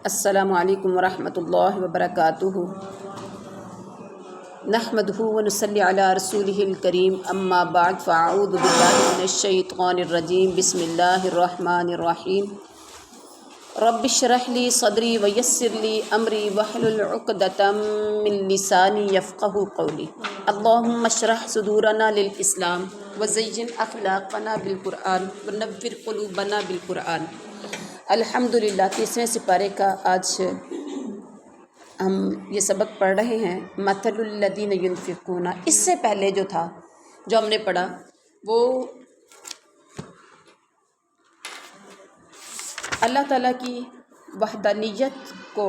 السلام علیکم ورحمۃ اللہ وبرکاتہ۔ نحمدہ ونصلی علی رسولہ الکریم، اما بعد فاعوذ باللہ من الشیطان الرجیم، بسم اللہ الرحمن الرحیم۔ رب اشرح لی صدری ویسر لی امری واحلل عقدۃ من لسانی یفقہوا قولی۔ اللہم اشرح صدورنا للاسلام وزین اخلاقنا بالقرآن ونور قلوبنا بالقرآن۔ الحمدللہ 30ویں سپارے کا آج ہم یہ سبق پڑھ رہے ہیں، مثل الذین ینفقون۔ اس سے پہلے جو تھا جو ہم نے پڑھا وہ اللہ تعالیٰ کی وحدانیت کو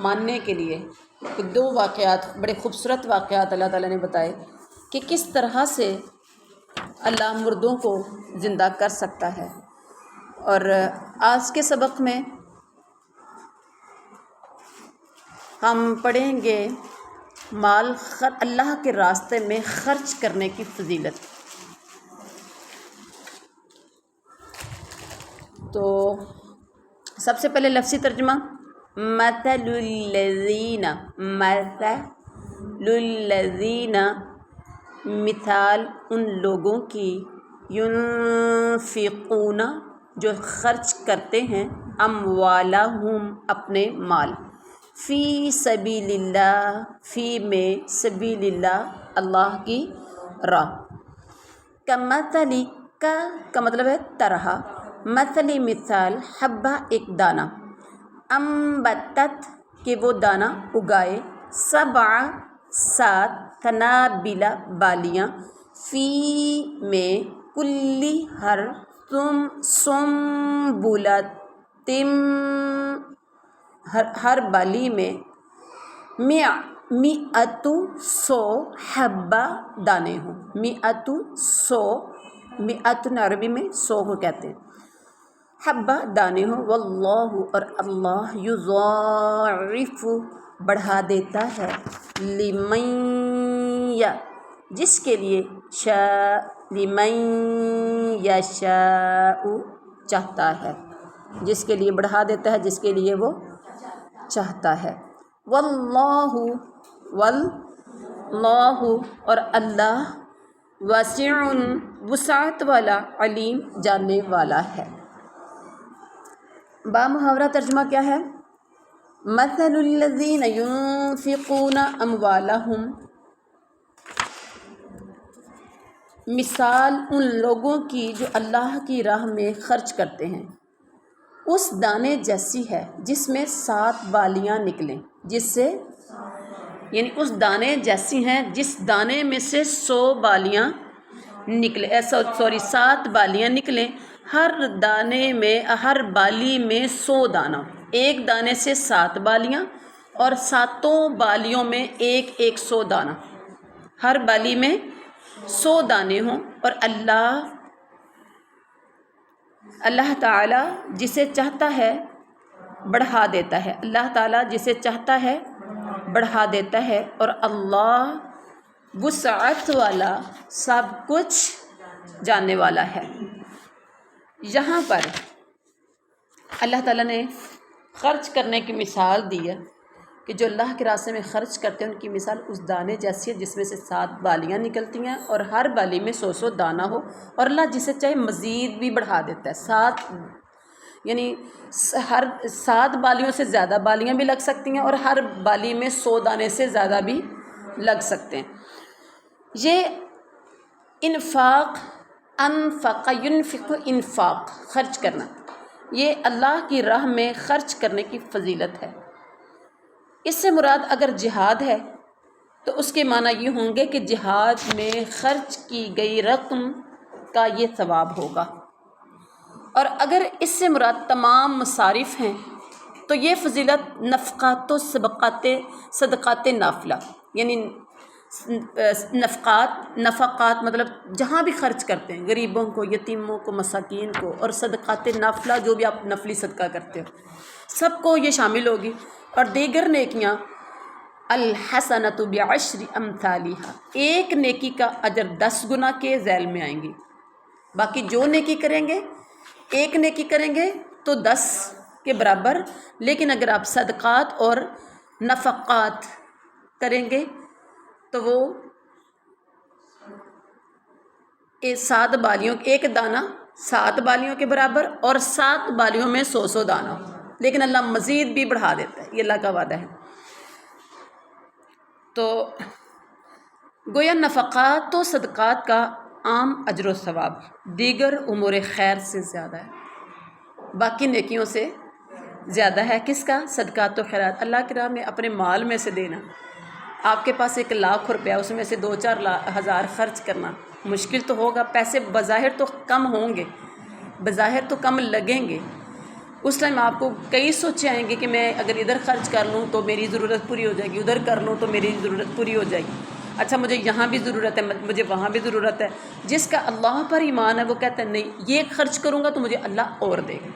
ماننے کے لیے دو واقعات، بڑے خوبصورت واقعات اللہ تعالیٰ نے بتائے کہ کس طرح سے اللہ مردوں کو زندہ کر سکتا ہے۔ اور آج کے سبق میں ہم پڑھیں گے مال اللہ کے راستے میں خرچ کرنے کی فضیلت۔ تو سب سے پہلے لفظی ترجمہ، مثل الذین، مثال ان لوگوں کی، ینفقون جو خرچ کرتے ہیں، اموالہم اپنے مال، فی سبیل اللہ، فی میں سبیل اللہ اللہ کی راہ، کمثل کا مطلب ہے طرح، مثلی مثال، حبہ ایک دانہ، انبتت کہ وہ دانہ اگائے، سبع سات، قنابل بالیاں، فی میں کلی ہر، سنبلۃ ہر بالی میں، مئۃ سو، حبہ دانے ہوں، مئۃ سو، مئۃ عربی میں سو کو کہتے ہیں، حبہ دانے ہوں، واللہ اور اللہ یضاعف بڑھا دیتا ہے، لمن جس کے لیے، لمن یشاء چاہتا ہے، جس کے لیے بڑھا دیتا ہے، جس کے لیے وہ چاہتا ہے، واللہ اور اللہ، واسع وسعت والا، علیم جاننے والا ہے۔ با محاورہ ترجمہ کیا ہے؟ مثل الذین ینفقون اموالہم، مثال ان لوگوں کی جو اللہ کی راہ میں خرچ کرتے ہیں، اس دانے جیسی ہے جس میں 7 بالیاں نکلیں، جس سے یعنی اس دانے جیسی ہیں جس دانے میں سے 100 بالیاں نکلیں، 7 بالیاں نکلیں، ہر دانے میں، ہر بالی میں 100 دانہ، ایک دانے سے 7 بالیاں اور 7 بالیوں میں ایک 100 دانہ، ہر بالی میں 100 دانے ہوں، اور اللہ تعالیٰ جسے چاہتا ہے بڑھا دیتا ہے، اللہ تعالیٰ جسے چاہتا ہے بڑھا دیتا ہے، اور اللہ وسعت والا، سب کچھ جاننے والا ہے۔ یہاں پر اللہ تعالیٰ نے خرچ کرنے کی مثال دی ہے کہ جو اللہ کے راستے میں خرچ کرتے ہیں ان کی مثال اس دانے جیسی ہے جس میں سے 7 بالیاں نکلتی ہیں اور ہر بالی میں 100 دانہ ہو، اور اللہ جسے چاہے مزید بھی بڑھا دیتا ہے، 7 یعنی ہر 7 بالیوں سے زیادہ بالیاں بھی لگ سکتی ہیں، اور ہر بالی میں 100 دانے سے زیادہ بھی لگ سکتے ہیں۔ یہ انفاق، انفق ینفق، انفاق خرچ کرنا، یہ اللہ کی راہ میں خرچ کرنے کی فضیلت ہے۔ اس سے مراد اگر جہاد ہے تو اس کے معنی یہ ہوں گے کہ جہاد میں خرچ کی گئی رقم کا یہ ثواب ہوگا، اور اگر اس سے مراد تمام مصارف ہیں تو یہ فضیلت نفقات و صدقات نافلہ، یعنی نفقات مطلب جہاں بھی خرچ کرتے ہیں، غریبوں کو، یتیموں کو، مساکین کو، اور صدقات نافلہ جو بھی آپ نفلی صدقہ کرتے ہو، سب کو یہ شامل ہوگی، اور دیگر نیکیاں، الحسنۃ بعشر امثالھا، ایک نیکی کا اجر 10 گنا کے ذیل میں آئیں گی۔ باقی جو نیکی کریں گے، ایک نیکی کریں گے تو 10 کے برابر، لیکن اگر آپ صدقات اور نفقات کریں گے تو وہ 7 بالیوں، ایک دانہ 7 بالیوں کے برابر اور 7 بالیوں میں 100 دانہ، لیکن اللہ مزید بھی بڑھا دیتا ہے، یہ اللہ کا وعدہ ہے۔ تو گویا نفقات و صدقات کا عام اجر و ثواب دیگر امور خیر سے زیادہ ہے، باقی نیکیوں سے زیادہ ہے۔ کس کا؟ صدقات و خیرات، اللہ کی راہ میں اپنے مال میں سے دینا۔ آپ کے پاس 1,00,000 روپیہ، اس میں سے 2-4 ہزار خرچ کرنا مشکل تو ہوگا، پیسے بظاہر تو کم ہوں گے، بظاہر تو کم لگیں گے، اس ٹائم آپ کو کئی سوچیں آئیں گے کہ میں اگر ادھر خرچ کر لوں تو میری ضرورت پوری ہو جائے گی، ادھر کر لوں تو میری ضرورت پوری ہو جائے گی، اچھا مجھے یہاں بھی ضرورت ہے، مجھے وہاں بھی ضرورت ہے۔ جس کا اللہ پر ایمان ہے وہ کہتا ہے نہیں، یہ خرچ کروں گا تو مجھے اللہ اور دے گا،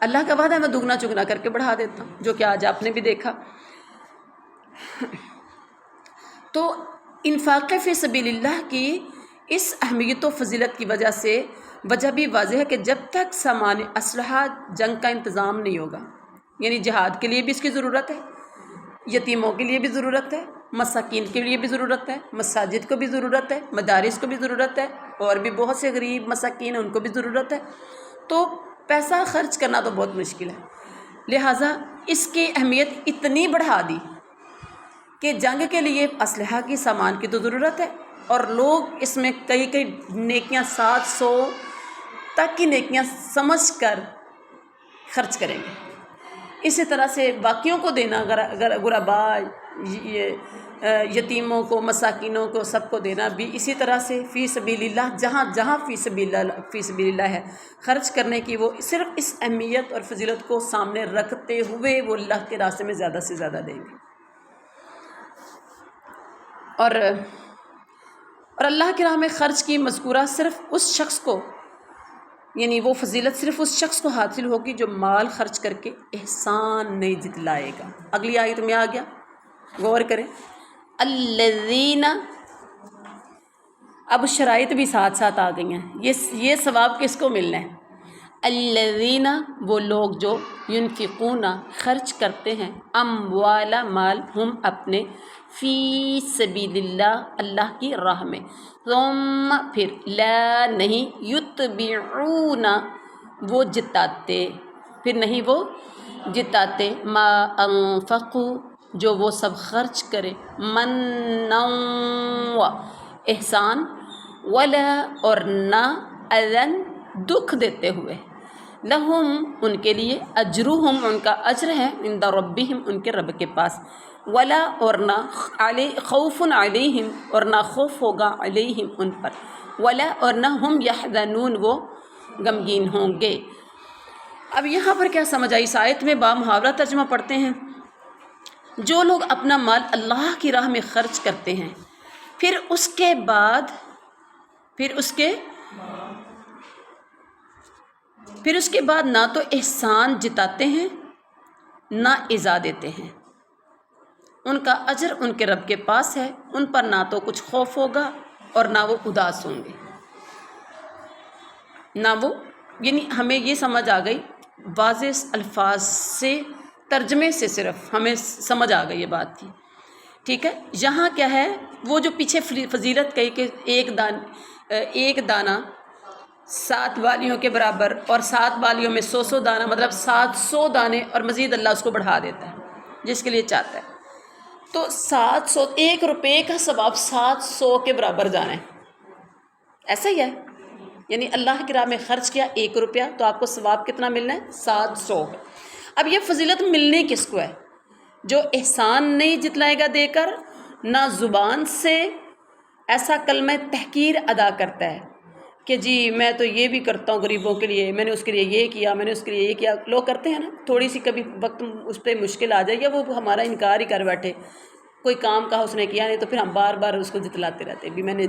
اللہ کا وعدہ ہے میں دگنا چگنا کر کے بڑھا دیتا ہوں، جو کہ آج آپ نے بھی دیکھا۔ تو انفاق فی سبیل اللہ کی اس اہمیت و فضیلت کی وجہ بھی واضح ہے کہ جب تک سامان اسلحہ جنگ کا انتظام نہیں ہوگا، یعنی جہاد کے لیے بھی اس کی ضرورت ہے، یتیموں کے لیے بھی ضرورت ہے، مساکین کے لیے بھی ضرورت ہے، مساجد کو بھی ضرورت ہے، مدارس کو بھی ضرورت ہے، اور بھی بہت سے غریب مساکین ان کو بھی ضرورت ہے، تو پیسہ خرچ کرنا تو بہت مشکل ہے۔ لہٰذا اس کی اہمیت اتنی بڑھا دی کہ جنگ کے لیے اسلحہ کی سامان کی تو ضرورت ہے، اور لوگ اس میں کئی نیکیاں 700 تک کی نیکیاں سمجھ کر خرچ کریں گے۔ اسی طرح سے باقیوں کو دینا، غرباء، یتیموں کو، مساکینوں کو، سب کو دینا بھی اسی طرح سے فی سبیل اللہ، جہاں جہاں فی سبیل اللہ ہے خرچ کرنے کی، وہ صرف اس اہمیت اور فضیلت کو سامنے رکھتے ہوئے وہ اللہ کے راستے میں زیادہ سے زیادہ دیں گے۔ اور اللہ کی راہ میں خرچ کی مذکورہ صرف اس شخص کو، یعنی وہ فضیلت صرف اس شخص کو حاصل ہوگی جو مال خرچ کر کے احسان نہیں جتلائے گا۔ اگلی آیت میں آ گیا، غور کریں، الذین، اب شرائط بھی ساتھ ساتھ آ گئی ہیں، یہ ثواب کس کو ملنا ہے؟ الذین، وہ لوگ جو ینفقون، خرچ کرتے ہیں، اموال، مال، ہم اپنے، فی سبیل اللہ، اللہ کی راہ میں، ثم، پھر، لا، نہیں، یتبعون، وہ جتاتے، پھر نہیں وہ جتاتے، ما انفقوا، جو وہ سب خرچ کرے، منًا، احسان، ولا، اور نہ، اذًا، دکھ دیتے ہوئے، لہم، ان کے لیے، اجرہم، ان کا اجر ہے، عند ربہم، ان کے رب کے پاس، ولا، اور نہ، خوف علیہم، اور نہ خوف ہوگا، علیہم، ان پر، ولا، اور نہ، ہم یحزنون، وہ غمگین ہوں گے۔ اب یہاں پر کیا سمجھ آئی؟ اس آیت میں بامحاورہ ترجمہ پڑھتے ہیں، جو لوگ اپنا مال اللہ کی راہ میں خرچ کرتے ہیں، پھر اس کے بعد نہ تو احسان جتاتے ہیں نہ ایذا دیتے ہیں، ان کا اجر ان کے رب کے پاس ہے، ان پر نہ تو کچھ خوف ہوگا اور نہ وہ اداس ہوں گے، نہ وہ، یعنی ہمیں یہ سمجھ آ گئی واضح الفاظ سے، ترجمے سے صرف ہمیں سمجھ آ گئی یہ بات کی، ٹھیک ہے۔ یہاں کیا ہے، وہ جو پیچھے فضیلت کہی کہ ایک دانہ 7 بالیوں کے برابر اور 7 بالیوں میں 100 دانہ، مطلب 700 دانے، اور مزید اللہ اس کو بڑھا دیتا ہے جس کے لیے چاہتا ہے، تو 700، 1 روپے کا ثواب 700 کے برابر جانا ہے، ایسا ہی ہے، یعنی اللہ کی راہ میں خرچ کیا 1 روپیہ تو آپ کو ثواب کتنا ملنا ہے؟ 700۔ اب یہ فضیلت ملنی کس کو ہے؟ جو احسان نہیں جتلائے گا دے کر، نہ زبان سے ایسا کلمہ تحقیر ادا کرتا ہے کہ جی میں تو یہ بھی کرتا ہوں غریبوں کے لیے، میں نے اس کے لیے یہ کیا، میں نے اس کے لیے یہ کیا، لوگ کرتے ہیں نا، تھوڑی سی کبھی وقت اس پہ مشکل آ جائے یا وہ ہمارا انکار ہی کر بیٹھے، کوئی کام کہا اس نے کیا نہیں، تو پھر ہم بار بار اس کو جتلاتے رہتے بھی میں نے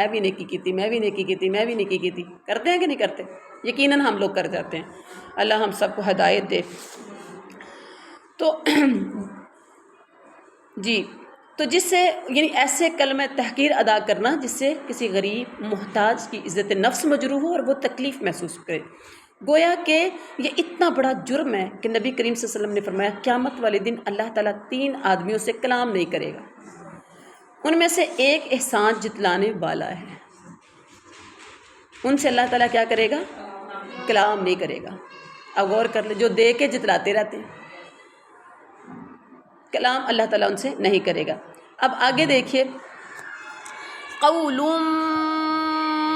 بھی نیکی کی تھی، میں بھی نیکی کی تھی، میں بھی نیکی کی تھی، کرتے ہیں کہ نہیں کرتے؟ یقیناً ہم لوگ کر جاتے ہیں، اللہ ہم سب کو ہدایت دے۔ تو جی، تو جس سے، یعنی ایسے کلمہ تحقیر ادا کرنا جس سے کسی غریب محتاج کی عزت نفس مجروح ہو اور وہ تکلیف محسوس کرے، گویا کہ یہ اتنا بڑا جرم ہے کہ نبی کریم صلی اللہ علیہ وسلم نے فرمایا قیامت والے دن اللہ تعالیٰ 3 آدمیوں سے کلام نہیں کرے گا، ان میں سے ایک احسان جتلانے والا ہے، ان سے اللہ تعالیٰ کیا کرے گا؟ کلام نہیں کرے گا۔ اب غور کر لیں، جو دے کے جتلاتے رہتے ہیں، کلام اللہ تعالیٰ ان سے نہیں کرے گا۔ اب آگے دیکھیے، قول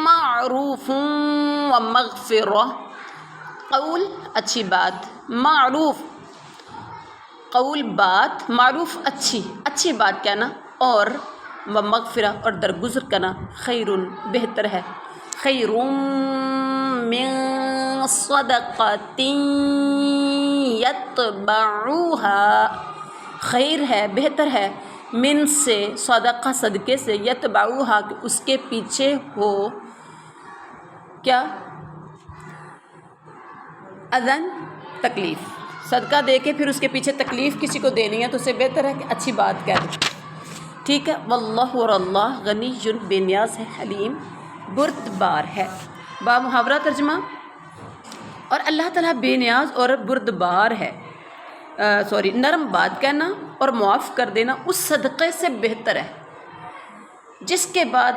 معروف و مغفرہ، قول اچھی بات، معروف قول بات، معروف اچھی بات کہنا، اور و مغفرہ اور درگزر کرنا، خیر بہتر ہے، خیر من صدقۃ یتبعوها، خیر ہے، بہتر ہے، من سے، صدقہ صدقے سے، یتبعوها کہ اس کے پیچھے ہو کیا؟ اذن، تکلیف۔ صدقہ دے کے پھر اس کے پیچھے تکلیف کسی کو دینی ہے تو اسے بہتر ہے کہ اچھی بات کہہ دے، ٹھیک ہے۔ واللہ، اور اللہ، غنی بے نیاز ہے، حلیم بردبار ہے۔ با محاورہ ترجمہ، اور اللہ تعالیٰ بے نیاز اور بردبار ہے، نرم بات کہنا اور معاف کر دینا اس صدقے سے بہتر ہے جس کے بعد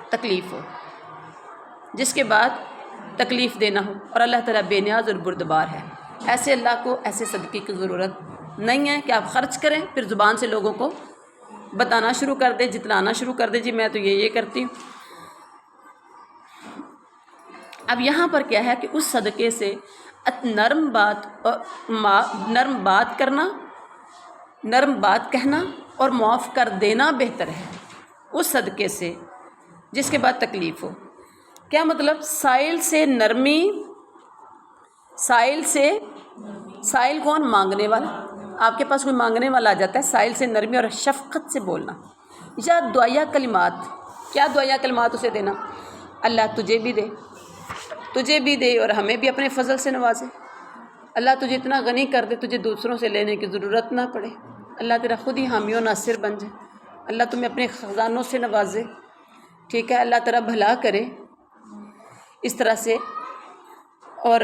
تکلیف ہو، جس کے بعد تکلیف دینا ہو، اور اللہ تعالیٰ بے نیاز اور بردبار ہے۔ ایسے اللہ کو ایسے صدقے کی ضرورت نہیں ہے کہ آپ خرچ کریں پھر زبان سے لوگوں کو بتانا شروع کر دیں، جتلانا شروع کر دیں، جی میں تو یہ کرتی ہوں۔ اب یہاں پر کیا ہے کہ اس صدقے سے نرم بات کرنا، نرم بات کہنا اور معاف کر دینا بہتر ہے اس صدقے سے جس کے بعد تکلیف ہو۔ کیا مطلب؟ سائل سے نرمی، سائل کون؟ مانگنے والا۔ آپ کے پاس کوئی مانگنے والا آ جاتا ہے، سائل سے نرمی اور شفقت سے بولنا، یا دعائیہ کلمات۔ کیا دعائیہ کلمات اسے دینا؟ اللہ تجھے بھی دے اور ہمیں بھی اپنے فضل سے نوازے، اللہ تجھے اتنا غنی کر دے تجھے دوسروں سے لینے کی ضرورت نہ پڑے، اللہ تیرا خود ہی حامی و ناصر بن جائے، اللہ تمہیں اپنے خزانوں سے نوازے، ٹھیک ہے، اللہ تیرا بھلا کرے، اس طرح سے۔ اور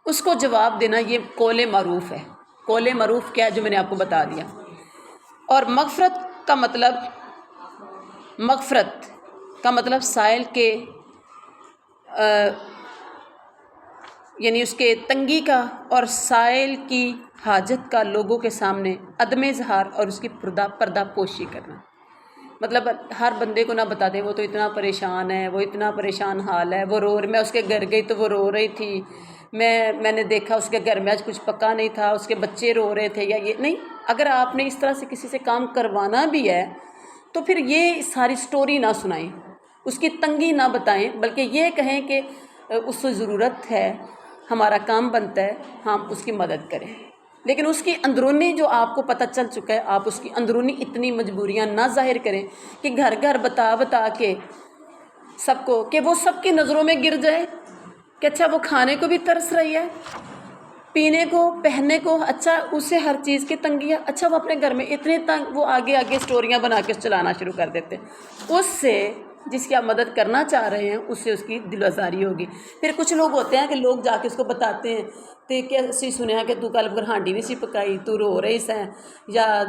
اس کو جواب دینا، یہ قول معروف ہے۔ قول معروف کیا ہے جو میں نے آپ کو بتا دیا۔ اور مغفرت کا مطلب سائل کے یعنی اس کے تنگی کا اور سائل کی حاجت کا لوگوں کے سامنے عدم اظہار اور اس کی پردہ پوشی کرنا۔ مطلب ہر بندے کو نہ بتا دیں وہ تو اتنا پریشان ہے، وہ اتنا پریشان حال ہے، وہ میں اس کے گھر گئی تو وہ رو رہی تھی، میں نے دیکھا اس کے گھر میں آج کچھ پکا نہیں تھا، اس کے بچے رو رہے تھے، یا یہ نہیں۔ اگر آپ نے اس طرح سے کسی سے کام کروانا بھی ہے تو پھر یہ ساری سٹوری نہ سنائیں، اس کی تنگی نہ بتائیں، بلکہ یہ کہیں کہ اس کو ضرورت ہے، ہمارا کام بنتا ہے ہم اس کی مدد کریں۔ لیکن اس کی اندرونی جو آپ کو پتہ چل چکا ہے، آپ اس کی اندرونی اتنی مجبوریاں نہ ظاہر کریں کہ گھر بتا کے سب کو، کہ وہ سب کی نظروں میں گر جائے کہ اچھا وہ کھانے کو بھی ترس رہی ہے، پینے کو، پہننے کو، اچھا اسے ہر چیز کی تنگی ہے، اچھا وہ اپنے گھر میں اتنے تنگ، وہ آگے سٹوریاں بنا کے چلانا شروع کر دیتے ہیں۔ اس سے جس کی آپ مدد کرنا چاہ رہے ہیں اس سے اس کی دل آزاری ہوگی۔ پھر کچھ لوگ ہوتے ہیں کہ لوگ جا کے اس کو بتاتے ہیں تو کیسی سنیا کہ تو کل ہانڈی نہیں سی پکائی، تو رو رہی سیں، یا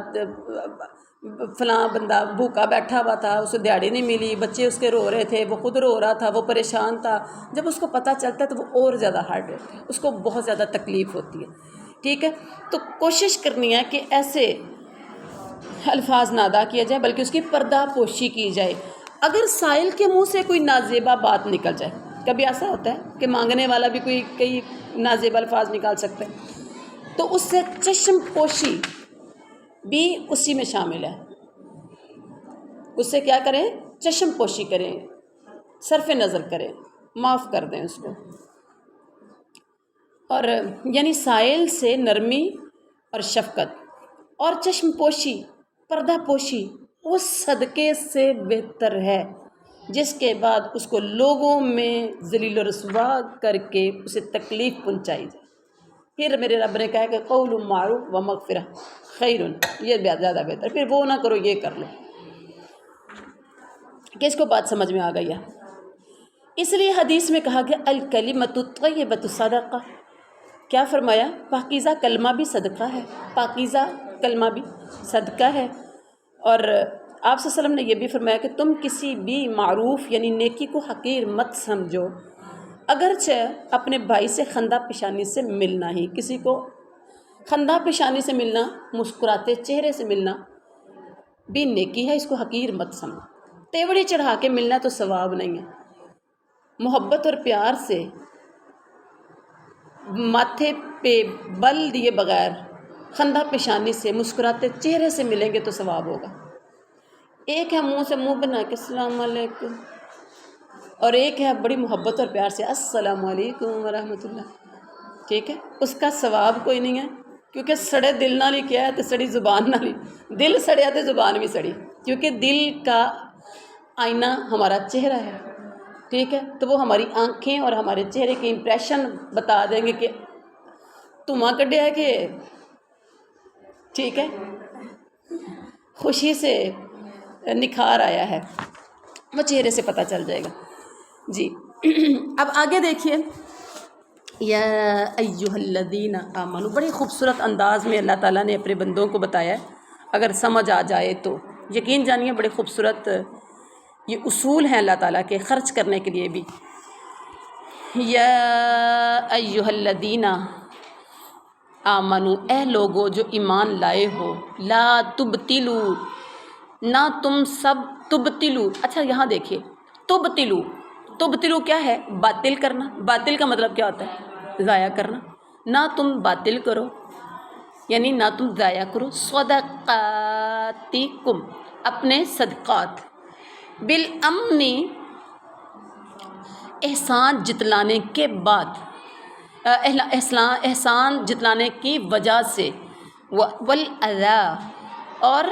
فلاں بندہ بھوکا بیٹھا ہوا تھا، اسے دیہڑی نہیں ملی، بچے اس کے رو رہے تھے، وہ خود رو رہا تھا، وہ پریشان تھا۔ جب اس کو پتہ چلتا ہے تو وہ اور زیادہ ہارڈ ہوتا ہے، اس کو بہت زیادہ تکلیف ہوتی ہے، ٹھیک ہے۔ تو کوشش کرنی ہے کہ ایسے الفاظ نہ ادا کیا جائے بلکہ اس کی پردہ پوشی کی جائے۔ اگر سائل کے منہ سے کوئی نازیبا بات نکل جائے، کبھی ایسا ہوتا ہے کہ مانگنے والا بھی کئی نازیبا الفاظ نکال سکتا ہے، تو اس سے چشم پوشی بھی اسی میں شامل ہے۔ اس سے کیا کریں؟ چشم پوشی کریں، صرف نظر کریں، معاف کر دیں اس کو۔ اور یعنی سائل سے نرمی اور شفقت اور چشم پوشی، پردہ پوشی اس صدقے سے بہتر ہے جس کے بعد اس کو لوگوں میں ذلیل و رسوا کر کے اسے تکلیف پہنچائی جائے۔ پھر میرے رب نے کہا کہ قول معروف و مغفرہ خیر، یہ زیادہ بہتر، پھر وہ نہ کرو یہ کر لو۔ کس کو بات سمجھ میں آ گئی ہے؟ اس لیے حدیث میں کہا گیا الکلمۃ الطیبۃ صدقہ، کیا فرمایا؟ پاکیزہ کلمہ بھی صدقہ ہے، پاکیزہ کلمہ بھی صدقہ ہے۔ اور آپ صلی اللہ علیہ وسلم نے یہ بھی فرمایا کہ تم کسی بھی معروف یعنی نیکی کو حقیر مت سمجھو، اگرچہ اپنے بھائی سے خندہ پیشانی سے ملنا ہی، کسی کو خندہ پیشانی سے ملنا، مسکراتے چہرے سے ملنا بھی نیکی ہے، اس کو حقیر مت سمجھو۔ تیوڑی چڑھا کے ملنا تو ثواب نہیں ہے، محبت اور پیار سے ماتھے پہ بل دیے بغیر خندہ پیشانی سے مسکراتے چہرے سے ملیں گے تو ثواب ہوگا۔ ایک ہے منہ سے منہ بنا کے السلام علیکم، اور ایک ہے بڑی محبت اور پیار سے السلام علیکم ورحمۃ اللہ، ٹھیک ہے، اس کا ثواب کوئی نہیں ہے، کیونکہ سڑے دل نہ لی کیا ہے تو سڑی زبان نہ لی، دل سڑیا تو زبان بھی سڑی، کیونکہ دل کا آئینہ ہمارا چہرہ ہے، ٹھیک ہے، تو وہ ہماری آنکھیں اور ہمارے چہرے کے امپریشن بتا دیں گے کہ تمہاں کڈیا ہے کہ ٹھیک ہے خوشی سے نکھار آیا ہے، وہ چہرے سے پتہ چل جائے گا۔ جی اب آگے دیکھیے، یا ایہا الذین آمنوا، بڑی خوبصورت انداز میں اللہ تعالیٰ نے اپنے بندوں کو بتایا ہے، اگر سمجھ آ جائے تو یقین جانیے بڑے خوبصورت یہ اصول ہیں اللہ تعالیٰ کے خرچ کرنے کے لیے بھی۔ یا ایہا الذین آمنوا، اے لوگو جو ایمان لائے ہو، لا تبتلو، نہ تم سب تبتلو، اچھا یہاں دیکھیے تبتلو، تبتلو کیا ہے؟ باطل کرنا، باطل کا مطلب کیا ہوتا ہے؟ ضائع کرنا، نہ تم باطل کرو یعنی نہ تم ضائع کرو، صدقاتکم، اپنے صدقات، بالامن، احسان جتلانے کے بعد، احسان جتلانے کی وجہ سے، والاذی، اور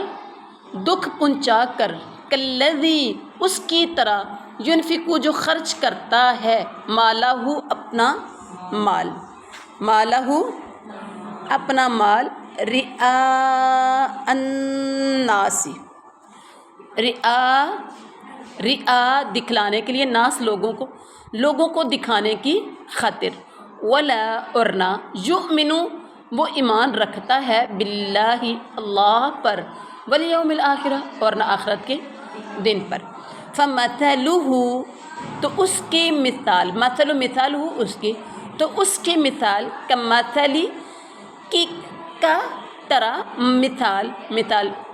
دکھ پہنچا کر، کالذی، اس کی طرح، ینفقو، جو خرچ کرتا ہے، مالہ، اپنا مال، مالہ، اپنا مال، رئاء الناس، رئاء دکھلانے کے لیے، ناس لوگوں کو دکھانے کی خاطر، ولا، اور نہ، یؤمن، وہ ایمان رکھتا ہے، باللہ، اللہ پر، والیوم الآخرہ، اور نہ آخرت کے دن پر، فمثلہ، تو اس کی مثال، مثالہ اس کی، تو اس کی مثال، کمثلی، کی کا طرح،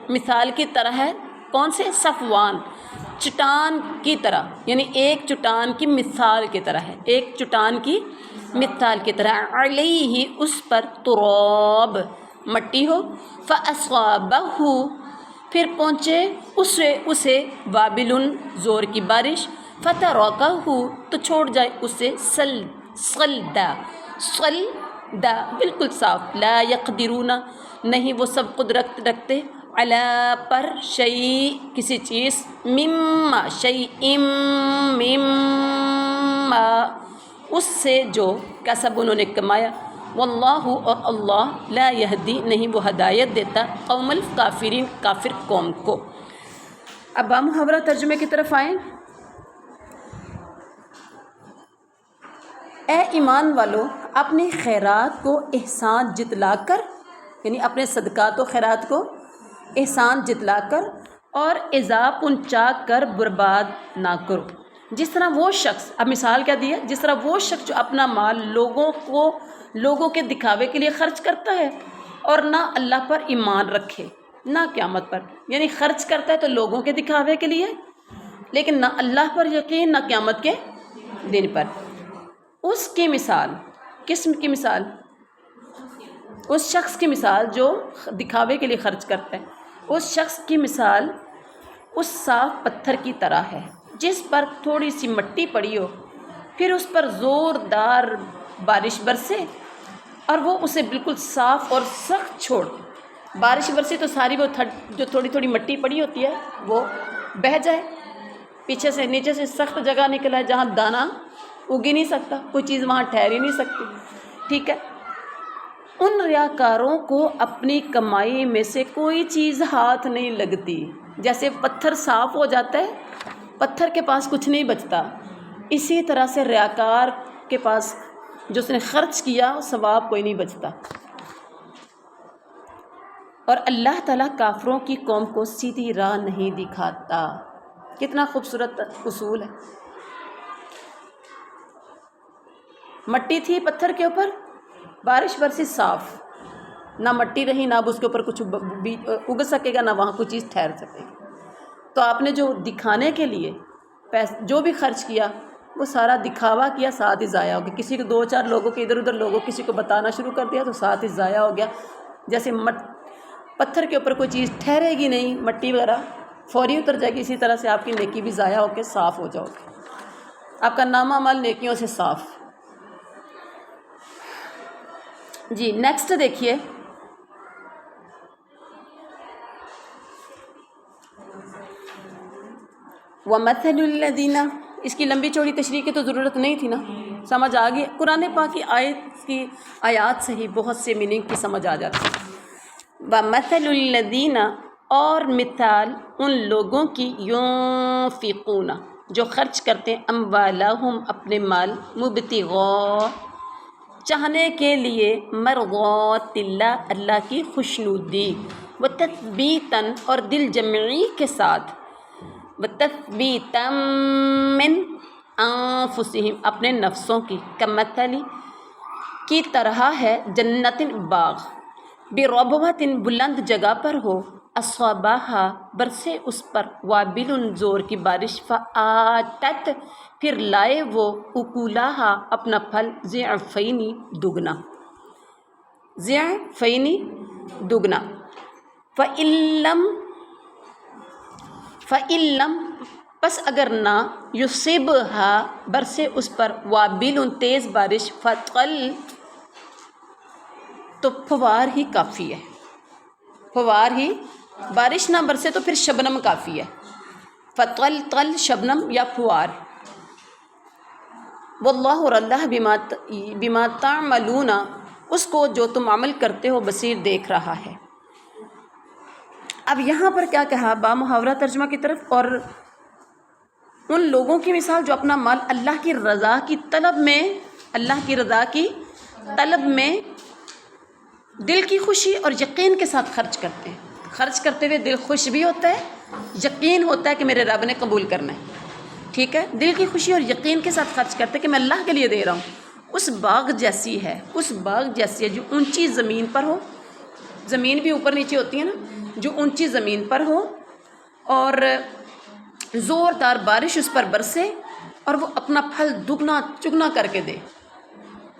مثال کی طرح ہے، کون سے؟ صفوان، چٹان کی طرح، یعنی ایک چٹان کی مثال کی طرح ہے، ایک چٹان کی مثال کی طرح، علیہ، اس پر، تراب، مٹی ہو، فاصابہ، پھر پہنچے اسے وابل، زور کی بارش، فترکہ، تو چھوڑ جائے اسے، صلدا، بالکل صاف، لا یقدرون، نہیں وہ سب قدرت رکھتے، علی، پر، شیء، کسی چیز، مما، شیء، مما، اس سے جو کسب انہوں نے کمایا، واللہ، اور اللہ، لا یہدی، نہیں وہ ہدایت دیتا، قوم الکافرین، کافر قوم کو۔ اب محاورہ ترجمے کی طرف آئیں۔ اے ایمان والو، اپنی خیرات کو احسان جتلا کر، یعنی اپنے صدقات و خیرات کو احسان جتلا کر اور ایذا پہنچا کر برباد نہ کرو، جس طرح وہ شخص، اب مثال کیا دی ہے، جس طرح وہ شخص جو اپنا مال لوگوں کے دکھاوے کے لیے خرچ کرتا ہے اور نہ اللہ پر ایمان رکھے، نہ قیامت پر، یعنی خرچ کرتا ہے تو لوگوں کے دکھاوے کے لیے، لیکن نہ اللہ پر یقین، نہ قیامت کے دن پر، اس کی مثال، کس کی مثال؟ اس شخص کی مثال جو دکھاوے کے لیے خرچ کرتا ہے، اس شخص کی مثال اس صاف پتھر کی طرح ہے جس پر تھوڑی سی مٹی پڑی ہو، پھر اس پر زوردار بارش برسے اور وہ اسے بالکل صاف اور سخت چھوڑ، بارش برسے تو ساری وہ جو تھوڑی تھوڑی مٹی پڑی ہوتی ہے وہ بہہ جائے، پیچھے سے نیچے سے سخت جگہ نکل آئے جہاں دانہ اگ ہی نہیں سکتا، کوئی چیز وہاں ٹھہر ہی نہیں سکتی، ٹھیک ہے۔ ان ریاکاروں کو اپنی کمائی میں سے کوئی چیز ہاتھ نہیں لگتی، جیسے پتھر صاف ہو جاتا ہے، پتھر کے پاس کچھ نہیں بچتا، اسی طرح سے ریاکار کے پاس جو اس نے خرچ کیا ثواب کوئی نہیں بچتا. اور اللہ تعالیٰ کافروں کی قوم کو سیدھی راہ نہیں دکھاتا. کتنا خوبصورت اصول ہے. مٹی تھی پتھر کے اوپر، بارش برسی صاف، نہ مٹی رہی، نہ اب اس کے اوپر کچھ اگ سکے گا، نہ وہاں کوئی چیز ٹھہر سکے گی. تو آپ نے جو دکھانے کے لیے جو بھی خرچ کیا وہ سارا دکھاوا کیا، ساتھ ہی ضائع ہو گیا. کسی کو 2-4 لوگوں کے ادھر ادھر لوگوں کسی کو بتانا شروع کر دیا تو ساتھ ہی ضائع ہو گیا. جیسے پتھر کے اوپر کوئی چیز ٹھہرے گی نہیں، مٹی وغیرہ فوری اتر جائے گی، اسی طرح سے آپ کی نیکی بھی ضائع ہو کے صاف ہو جاؤ گے. آپ کا نامہ اعمال نیکیوں سے صاف. جی نیکسٹ دیکھیے. وَمَثَلُ الَّذِينَ، اس کی لمبی چوڑی تشریح کی تو ضرورت نہیں تھی نا، سمجھ آ گئی. قرآن پاک کی آیات سے ہی بہت سے میننگ کی سمجھ آ جاتی ہے. وَمَثَلُ الَّذِينَ، اور مثال ان لوگوں کی، يُنفِقُونَ، جو خرچ کرتے ہیں، اموالہم، اپنے مال، مبتغاء، چاہنے کے لیے، مرضات اللہ، اللہ کی خوشنودی، وتثبیتاً، اور دل جمعی کے ساتھ، وتثبیتاً من انفسہم، اپنے نفسوں کی، کمثل، کی طرح ہے، جنت، باغ، بربوۃ، بلند جگہ پر ہو، اصابہا، برسے اس پر، وابل، زور کی بارش، فآتت، پھر لائے وہ، اکولہا، اپنا پھل، ضعفین، دگنا، ضعفین، دگنا. فَإِلَّمْ، پس اگر نہ، یصبھا، برسے اس پر، وابل، تیز بارش، فطل، تو پھوار ہی کافی ہے. پھوار ہی، بارش نہ برسے تو پھر شبنم کافی ہے. فطل، طل، شبنم یا پھوار. واللہ، اور اللہ، بما تعملون، اس کو جو تم عمل کرتے ہو، بصیر، دیکھ رہا ہے. اب یہاں پر کیا کہا، با محاورہ ترجمہ کی طرف، اور ان لوگوں کی مثال جو اپنا مال اللہ کی رضا کی طلب میں، اللہ کی رضا کی طلب میں دل کی خوشی اور یقین کے ساتھ خرچ کرتے ہیں. خرچ کرتے ہوئے دل خوش بھی ہوتا ہے، یقین ہوتا ہے کہ میرے رب نے قبول کرنا ہے. ٹھیک ہے، دل کی خوشی اور یقین کے ساتھ خرچ کرتے ہیں کہ میں اللہ کے لیے دے رہا ہوں. اس باغ جیسی ہے، اس باغ جیسی ہے جو اونچی زمین پر ہو. زمین بھی اوپر نیچے ہوتی ہے نا، جو اونچی زمین پر ہو اور زوردار بارش اس پر برسے اور وہ اپنا پھل دگنا چگنا کر کے دے.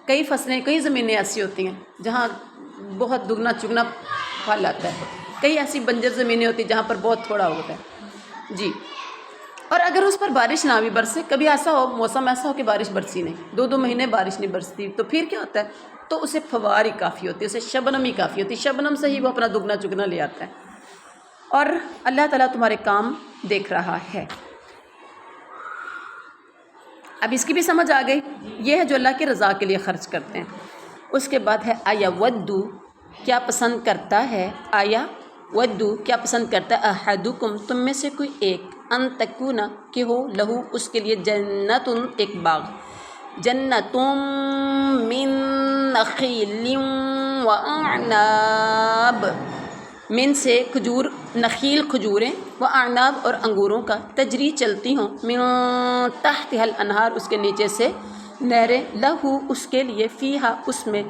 کئی فصلیں، کئی زمینیں ایسی ہوتی ہیں جہاں بہت دگنا چگنا پھل آتا ہے. کئی ایسی بنجر زمینیں ہوتی ہیں جہاں پر بہت تھوڑا ہوتا ہے. جی، اور اگر اس پر بارش نہ بھی برسے، کبھی ایسا ہو، موسم ایسا ہو کہ بارش برسی نہیں، 2 مہینے بارش نہیں برستی، تو پھر کیا ہوتا ہے، تو اسے فوار ہی کافی ہوتی ہے، اسے شبنم ہی کافی ہوتی ہے. شبنم سے ہی وہ اپنا دگنا چگنا لے آتا ہے. اور اللہ تعالیٰ تمہارے کام دیکھ رہا ہے. اب اس کی بھی سمجھ آ گئی. یہ ہے جو اللہ کی رضا کے لیے خرچ کرتے ہیں. اس کے بعد ہے آیا ودو، کیا پسند کرتا ہے، آیا ودو، کیا پسند کرتا ہے، احدکم، تم میں سے کوئی ایک، ان تکون، کہ ہو، لہو، اس کے لیے، جنت، ایک باغ، جنت من نخیل واعناب، من سے کھجور، نخیل کھجوریں، واعناب، اور انگوروں کا، تجری چلتی ہوں، من تحتها الانہار، اس کے نیچے سے نہریں، لہو، اس کے لیے، فیہا، اس میں،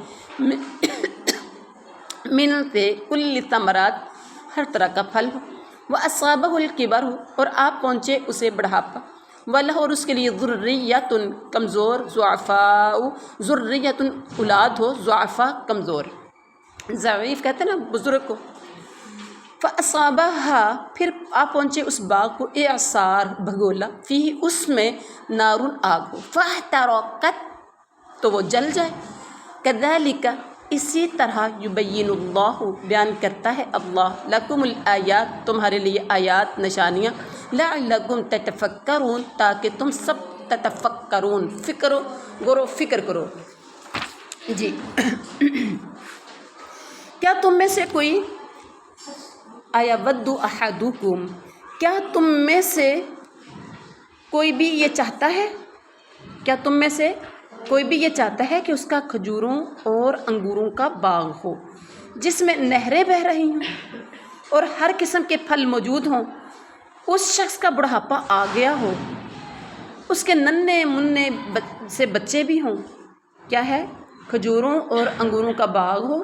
من سے، کل ثمرات، ہر طرح کا پھل ہو، واصابہ الکبر، اور آپ پہنچے اسے بڑھاپا، وَلَهُ، اور اس کے لیے، ذُرِّيَّةٌ، کمزور، ضعفاء، ذُرِّيَّةٌ، اولاد ہو، ضعفاء، کمزور، ضعیف کہتے ہیں نا بزرگ کو. فَأَصَابَهَا، پھر آپ پہنچے اس باغ کو، اعصار، بھگولا، فیہ، اس میں، نارun، آگ ہو، فاحترقت، تو وہ جل جائے. کذالک، اسی طرح، یبین اللہ، بیان کرتا ہے اللہ، لکم الآیات، تمہارے لیے آیات، نشانیاں، لعلکم تتفکرون، تاکہ تم سب تتفکرون، فکر کرو. جی کیا تم میں سے کوئی، آیا ود احدکم، کیا تم میں سے کوئی بھی یہ چاہتا ہے، کیا تم میں سے کوئی بھی یہ چاہتا ہے کہ اس کا کھجوروں اور انگوروں کا باغ ہو جس میں نہریں بہہ رہی ہوں اور ہر قسم کے پھل موجود ہوں؟ اس شخص کا بڑھاپا آ گیا ہو، اس کے ننھے منھے سے بچے بھی ہوں۔ کیا ہے؟ کھجوروں اور انگوروں کا باغ ہو،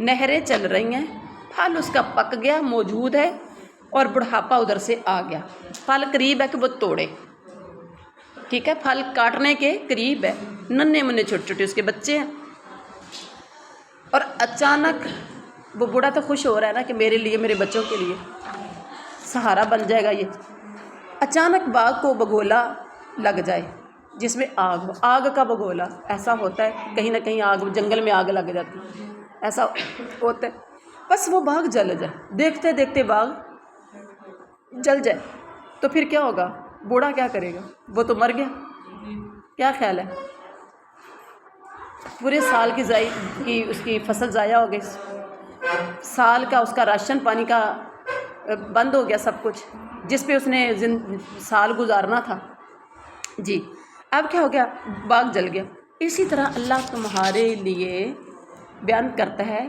نہریں چل رہی ہیں، پھل اس کا پک گیا موجود ہے اور بڑھاپا ادھر سے آ گیا، پھل قریب ہے کہ وہ توڑے، ٹھیک ہے، پھل کاٹنے کے قریب ہے، ننھے منھے چھوٹے چھوٹے اس کے بچے ہیں، اور اچانک وہ بوڑھا تو خوش ہو رہا ہے نا کہ میرے لیے، میرے بچوں کے لیے سہارا بن جائے گا یہ، اچانک باغ کو بگولا لگ جائے جس میں آگ ہو۔ آگ کا بگولا ایسا ہوتا ہے کہیں نہ کہیں، آگ جنگل میں آگ لگ جاتی ہے، ایسا ہوتا ہے، بس وہ باغ جل جائے، دیکھتے دیکھتے باغ جل جائے تو پھر کیا ہوگا؟ بوڑھا کیا کرے گا؟ وہ تو مر گیا، کیا خیال ہے؟ پورے سال کی اس کی فصل ضائع ہو گئی، سال کا اس کا راشن پانی کا بند ہو گیا، سب کچھ جس پہ اس نے سال گزارنا تھا۔ جی اب کیا ہو گیا؟ باغ جل گیا۔ اسی طرح اللہ تمہارے لیے بیان کرتا ہے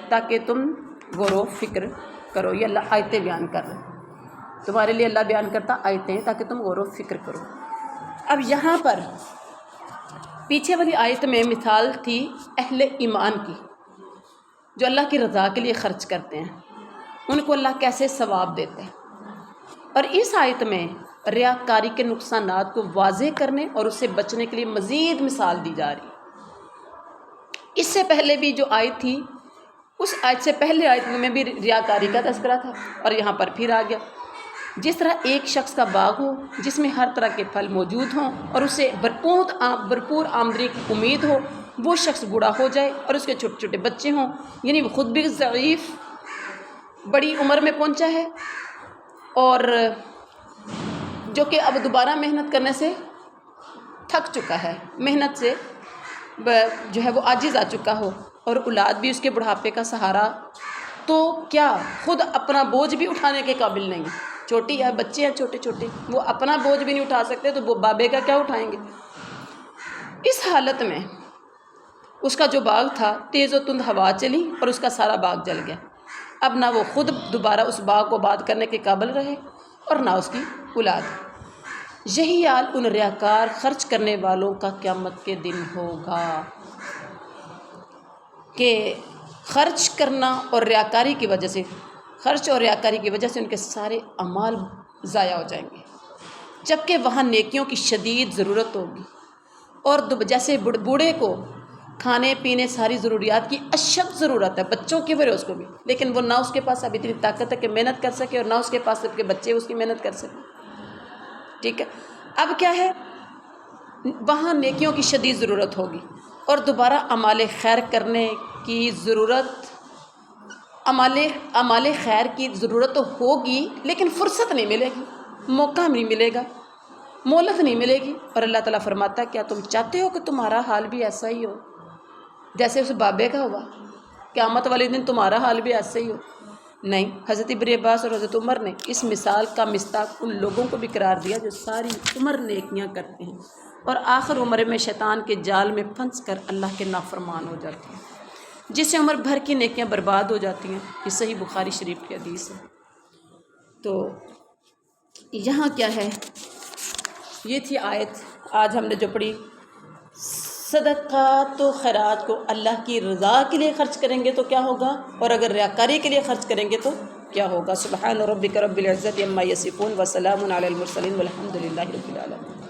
تاکہ تم غور و فکر کرو۔ یہ اللہ آیتیں بیان کر رہے ہیں، تمہارے لیے اللہ بیان کرتا آیتیں تاکہ تم غور و فکر کرو۔ اب یہاں پر پیچھے والی آیت میں مثال تھی اہل ایمان کی جو اللہ کی رضا کے لیے خرچ کرتے ہیں، ان کو اللہ کیسے ثواب دیتے ہیں، اور اس آیت میں ریاکاری کے نقصانات کو واضح کرنے اور اس سے بچنے کے لیے مزید مثال دی جا رہی ہے۔ اس سے پہلے بھی جو آیت تھی، اس آیت سے پہلے آیت میں بھی ریاکاری کا تذکرہ تھا، اور یہاں پر پھر آ گیا۔ جس طرح ایک شخص کا باغ ہو جس میں ہر طرح کے پھل موجود ہوں اور اسے بھرپور آمدنی کی امید ہو، وہ شخص بوڑھا ہو جائے اور اس کے چھوٹے چھوٹے بچے ہوں، یعنی وہ خود بھی ضعیف بڑی عمر میں پہنچا ہے، اور جو کہ اب دوبارہ محنت کرنے سے تھک چکا ہے، محنت سے جو ہے وہ عاجز آ چکا ہو، اور اولاد بھی اس کے بڑھاپے کا سہارا، تو کیا خود اپنا بوجھ بھی اٹھانے کے قابل نہیں، چھوٹی ہے، بچے ہیں چھوٹے چھوٹے، وہ اپنا بوجھ بھی نہیں اٹھا سکتے تو وہ بابے کا کیا اٹھائیں گے؟ اس حالت میں اس کا جو باغ تھا، تیز و تند ہوا چلی اور اس کا سارا باغ جل گیا۔ اب نہ وہ خود دوبارہ اس باغ کو آباد کرنے کے قابل رہے اور نہ اس کی اولاد۔ یہی حال ان ریاکار خرچ کرنے والوں کا قیامت کے دن ہوگا کہ خرچ کرنا اور ریاکاری کی وجہ سے، خرچ اور ریاکاری کی وجہ سے ان کے سارے اعمال ضائع ہو جائیں گے، جبکہ وہاں نیکیوں کی شدید ضرورت ہوگی، اور جیسے بوڑھے کو کھانے پینے ساری ضروریات کی اشد ضرورت ہے، بچوں کی وجہ اس کو بھی، لیکن وہ نہ اس کے پاس اب اتنی طاقت ہے کہ محنت کر سکے، اور نہ اس کے پاس سب کے بچے اس کی محنت کر سکیں، ٹھیک ہے۔ اب کیا ہے؟ وہاں نیکیوں کی شدید ضرورت ہوگی، اور دوبارہ اعمال خیر کرنے کی ضرورت، اعمال خیر کی ضرورت تو ہوگی لیکن فرصت نہیں ملے گی، موقع نہیں ملے گا، مہلت نہیں ملے گی۔ اور اللہ تعالیٰ فرماتا ہے کیا تم چاہتے ہو کہ تمہارا حال بھی ایسا ہی ہو جیسے اس بابے کا ہوا؟ قیامت والے دن تمہارا حال بھی ایسا ہی ہو؟ نہیں۔ حضرت ابن عباس اور حضرت عمر نے اس مثال کا مصداق ان لوگوں کو بھی قرار دیا جو ساری عمر نیکیاں کرتے ہیں اور آخر عمر میں شیطان کے جال میں پھنس کر اللہ کے نافرمان ہو جاتے ہیں، جس سے عمر بھر کی نیکیاں برباد ہو جاتی ہیں۔ یہ صحیح بخاری شریف کی حدیث ہے۔ تو یہاں کیا ہے؟ یہ تھی آیت آج ہم نے جو پڑھی، صدقات و خیرات کو اللہ کی رضا کے لیے خرچ کریں گے تو کیا ہوگا، اور اگر ریاکاری کے لیے خرچ کریں گے تو کیا ہوگا۔ سبحان ربک رب العزت عما یصفون وسلام علی المرسلین والحمد للہ رب العالمین۔